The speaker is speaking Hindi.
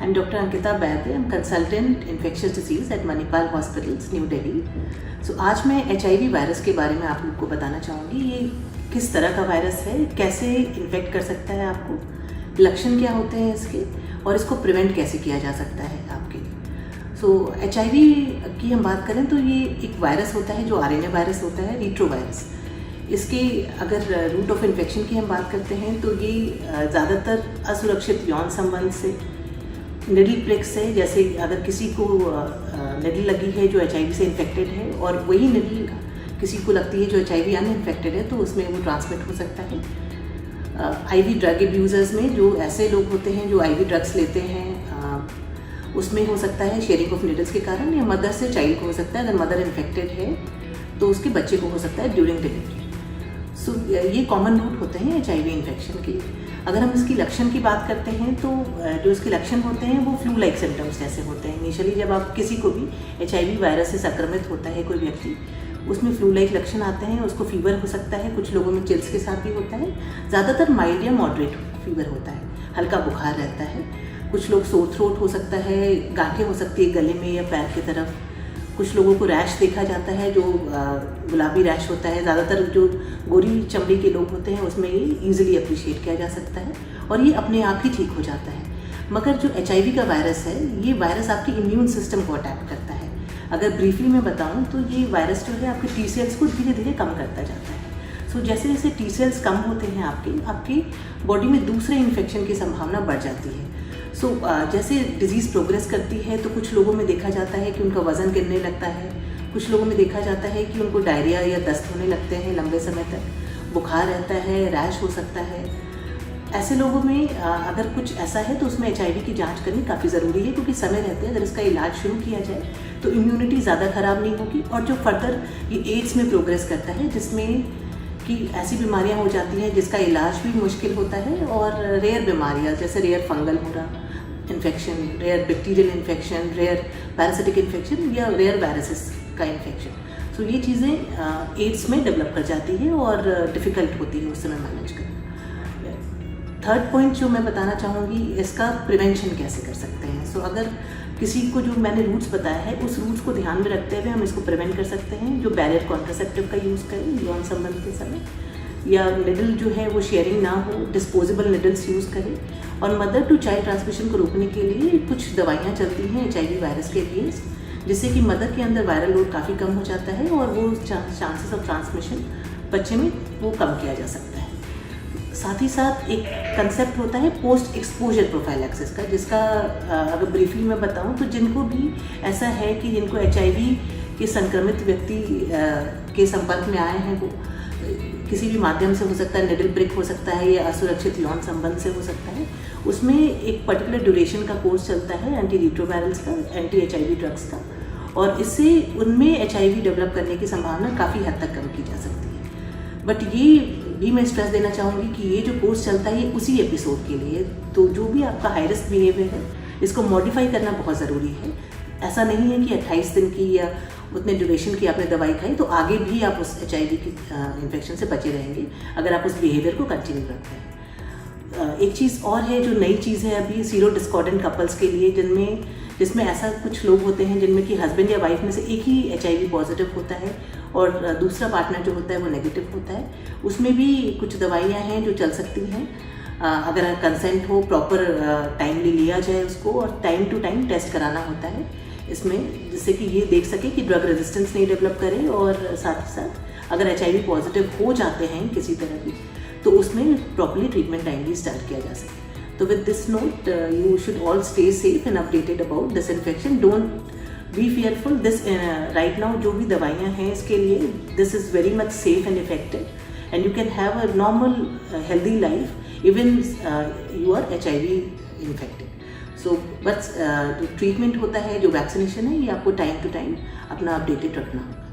I'm Dr. Ankita Baidya. I'm consultant infectious disease at Manipal Hospitals, New Delhi. So आज मैं HIV वायरस के बारे में आप लोग को बताना चाहूँगी. ये किस तरह का वायरस है, कैसे इन्फेक्ट कर सकता है आपको, लक्षण क्या होते हैं इसके और इसको प्रिवेंट कैसे किया जा सकता है आपके लिए. सो HIV की हम बात करें तो ये एक वायरस होता है जो RNA वायरस होता है, रीट्रो वायरस. इसके अगर रूट ऑफ इन्फेक्शन की हम बात करते हैं तो ये ज़्यादातर असुरक्षित यौन संबंध से, निडल प्रिक से, जैसे अगर किसी को निडल लगी है जो HIV से इन्फेक्टेड है और वही निडल किसी को लगती है जो HIV अनइन्फेक्टेड है तो उसमें वो ट्रांसमिट हो सकता है. IV ड्रग एब्यूज़र्स में जो ऐसे लोग होते हैं जो IV ड्रग्स लेते हैं उसमें हो सकता है शेयरिंग ऑफ निडल्स के कारण, या मदर से चाइल्ड को हो सकता है. अगर मदर इन्फेक्टेड है तो उसके बच्चे को हो सकता है ड्यूरिंग डिलीवरी. सो ये कॉमन रूट होते हैं HIV इन्फेक्शन के. अगर हम इसकी लक्षण की बात करते हैं तो जो इसके लक्षण होते हैं वो फ्लू लाइक सिम्टम्स जैसे होते हैं. इनिशियली जब आप किसी को भी HIV वायरस से संक्रमित होता है कोई व्यक्ति, उसमें फ्लू लाइक लक्षण आते हैं. उसको फीवर हो सकता है, कुछ लोगों में चिल्स के साथ भी होता है. ज़्यादातर माइल्ड या मॉडरेट फीवर होता है, हल्का बुखार रहता है. कुछ लोग सोर थ्रोट हो सकता है, गांठें हो सकती है गले में या पैर की तरफ. कुछ लोगों को रैश देखा जाता है जो गुलाबी रैश होता है. ज़्यादातर जो गोरी चमड़ी के लोग होते हैं उसमें ये ईजिली अप्रिशिएट किया जा सकता है और ये अपने आप ही ठीक हो जाता है. मगर जो HIV का वायरस है, ये वायरस आपके इम्यून सिस्टम को अटैक करता है. अगर ब्रीफली मैं बताऊं तो ये वायरस जो है आपके T सेल्स को धीरे धीरे कम करता जाता है. सो जैसे जैसे T सेल्स कम होते हैं आपकी बॉडी में दूसरे इन्फेक्शन की संभावना बढ़ जाती है. सो जैसे डिजीज़ प्रोग्रेस करती है तो कुछ लोगों में देखा जाता है कि उनका वज़न गिरने लगता है. कुछ लोगों में देखा जाता है कि उनको डायरिया या दस्त होने लगते हैं लंबे समय तक. बुखार रहता है, रैश हो सकता है. ऐसे लोगों में अगर कुछ ऐसा है तो उसमें HIV की जांच करनी काफ़ी ज़रूरी है, क्योंकि समय रहते अगर इसका इलाज शुरू किया जाए तो इम्यूनिटी ज़्यादा ख़राब नहीं होगी. और जो फर्दर ये एड्स में प्रोग्रेस करता है, जिसमें कि ऐसी बीमारियां हो जाती हैं जिसका इलाज भी मुश्किल होता है, और रेयर बीमारियां जैसे rare fungal infection, rare bacterial infection, rare parasitic infection या रेयर वायरसेस का इन्फेक्शन. सो ये चीज़ें एड्स में डेवलप कर जाती है और डिफ़िकल्ट होती है उस समय मैनेज करना. थर्ड पॉइंट जो मैं बताना चाहूँगी, इसका प्रिवेंशन कैसे कर सकते हैं. सो अगर किसी को जो मैंने रूट्स बताया है उस रूट्स को ध्यान में रखते हुए हम इसको प्रिवेंट कर सकते हैं. जो बैरियर कॉन्ट्रासेप्टिव का यूज़ करें यौन संबंध के समय, या निडल जो है वो शेयरिंग ना हो, डिस्पोजेबल निडल्स यूज़ करें. और मदर टू चाइल्ड ट्रांसमिशन को रोकने के लिए कुछ दवाइयाँ चलती हैं HIV वायरस के लिए, जिससे कि मदर के अंदर वायरल लोड काफ़ी कम हो जाता है और वो चांसेस ऑफ ट्रांसमिशन बच्चे में वो कम किया जा सकता है. साथ ही साथ एक कंसेप्ट होता है पोस्ट एक्सपोजर प्रोफाइलैक्सिस का, जिसका अगर ब्रीफली मैं बताऊं तो जिनको भी ऐसा है कि जिनको HIV के संक्रमित व्यक्ति के संपर्क में आए हैं, वो किसी भी माध्यम से हो सकता है, निडल प्रिक हो सकता है या असुरक्षित यौन संबंध से हो सकता है, उसमें एक पर्टिकुलर ड्यूरेशन का कोर्स चलता है एंटी रिट्रोवायरल्स का, एंटी HIV ड्रग्स का, और इससे उनमें HIV डेवलप करने की संभावना काफ़ी हद तक कम की जा सकती है. बट ये भी मैं स्ट्रेस देना चाहूँगी कि ये जो कोर्स चलता है ये उसी एपिसोड के लिए. तो जो भी आपका हाई रिस्क बिहेवियर है इसको मॉडिफाई करना बहुत ज़रूरी है. ऐसा नहीं है कि 28 दिन की या उतने ड्यूरेशन की आपने दवाई खाई तो आगे भी आप उस HIV की इन्फेक्शन से बचे रहेंगे अगर आप उस बिहेवियर को कंटिन्यू रखते हैं. एक चीज़ और है जो नई चीज़ है अभी सीरो डिस्कॉर्डेंट कपल्स के लिए, जिसमें ऐसा कुछ लोग होते हैं जिनमें कि हस्बैंड या वाइफ में से एक ही HIV पॉजिटिव होता है और दूसरा पार्टनर जो होता है वो नेगेटिव होता है. उसमें भी कुछ दवाइयाँ हैं जो चल सकती हैं अगर कंसेंट हो, प्रॉपर टाइमली लिया जाए उसको, और टाइम टू टाइम टेस्ट कराना होता है इसमें, जिससे कि ये देख सके कि ड्रग रेजिस्टेंस नहीं डेवलप करें. और साथ ही साथ अगर HIV पॉजिटिव हो जाते हैं किसी तरह की तो उसमें प्रॉपर्ली ट्रीटमेंट टाइमली स्टार्ट किया जा सके. तो with this note you should all stay safe and updated about this infection. Don't be fearful. This right now जो भी दवाइयाँ हैं इसके लिए, this is very much safe and effective and you can have a normal healthy life even you are HIV infected. So बस जो ट्रीटमेंट होता है, जो वैक्सीनेशन है, ये आपको टाइम टू टाइम अपना अपडेटेड रखना होगा.